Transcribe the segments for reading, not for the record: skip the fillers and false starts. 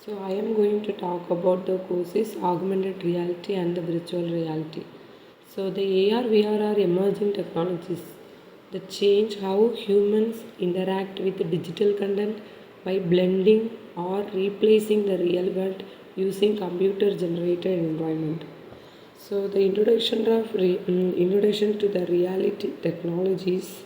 So I am going to talk about the courses augmented reality and the virtual reality. So the AR VR are emerging technologies that change how humans interact with the digital content by blending or replacing the real world using computer generated environment. So the introduction to the reality technologies.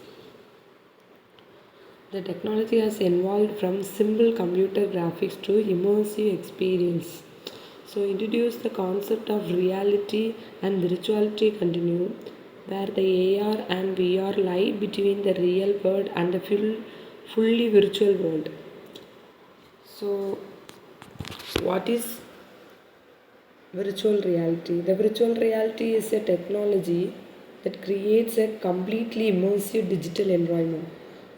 The technology has evolved from simple computer graphics to immersive experience. So introduce the concept of reality and virtuality continue, where the AR and VR lie between the real world and the fully virtual world. So what is virtual reality? The virtual reality is a technology that creates a completely immersive digital environment.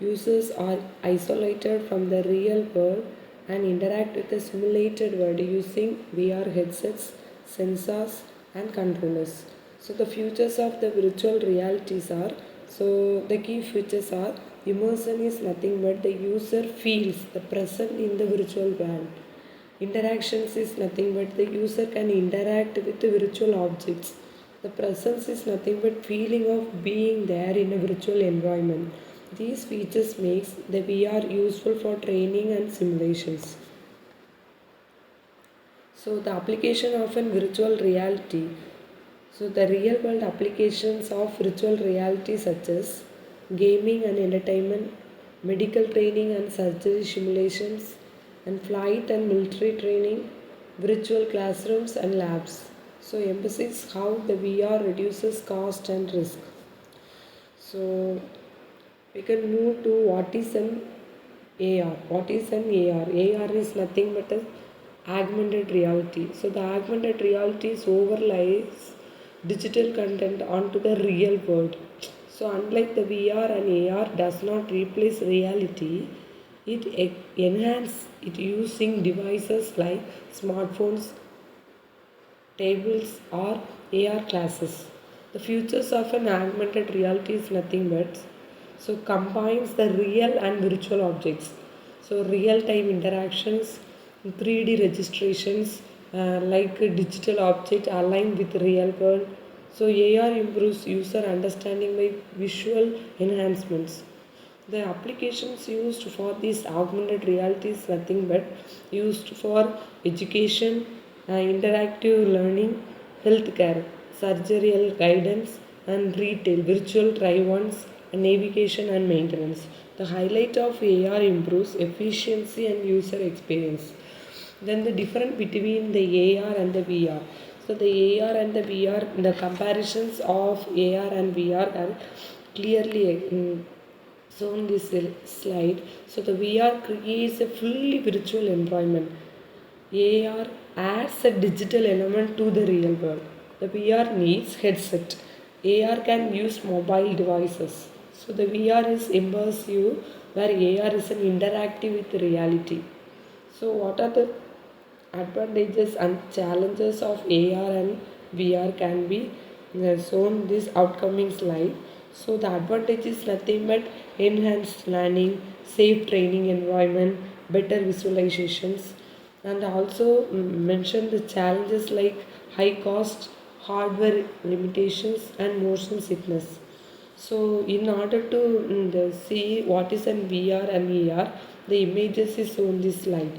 Users are isolated from the real world and interact with the simulated world using VR headsets, sensors, and controllers. So the features of the virtual realities are, the key features are, immersion is nothing but the user feels the present in the virtual world. Interactions is nothing but the user can interact with the virtual objects. The presence is nothing but feeling of being there in a virtual environment. These features makes the VR useful for training and simulations. So the application of an virtual reality. So the real world applications of virtual reality such as gaming and entertainment, medical training and surgery simulations, and flight and military training, virtual classrooms and labs. So emphasize how the VR reduces cost and risk. So we can move to what is an AR. What is an AR? AR is nothing but a augmented reality. So the augmented reality is overlays digital content onto the real world. So unlike the VR and AR does not replace reality, it enhances it using devices like smartphones, tables, or AR classes. The futures of an augmented reality is nothing but combines the real and virtual objects. So real time interactions, 3D registrations, like a digital object aligned with real world. So AR improves user understanding by visual enhancements. The applications used for this augmented reality is nothing but used for education, interactive learning, healthcare, surgical guidance, and retail, virtual try-ons, and navigation and maintenance. The highlight of AR improves efficiency and user experience. Then the difference between the AR and the VR. So the AR and the VR, the comparisons of AR and VR are clearly shown this slide. So the VR creates a fully virtual environment. AR adds a digital element to the real world. The VR needs headset. AR can use mobile devices. So the VR is immersive, where AR is an interactive with reality. So what are the advantages and challenges of AR and VR can be shown this outcoming slide. So the advantage is nothing but enhanced learning, safe training environment, better visualizations, and also mention the challenges like high cost, hardware limitations, and motion sickness. So in order to see what is an VR and AR, the images is on this slide.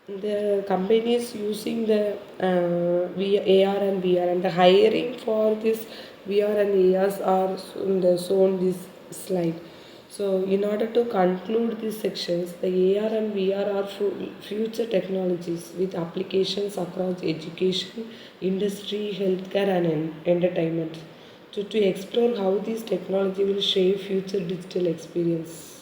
The companies using the AR and VR and the hiring for this VR and ARs are shown this slide. So in order to conclude these sections, the AR and VR are future technologies with applications across education, industry, healthcare, and entertainment. To explore how this technology will shape future digital experience.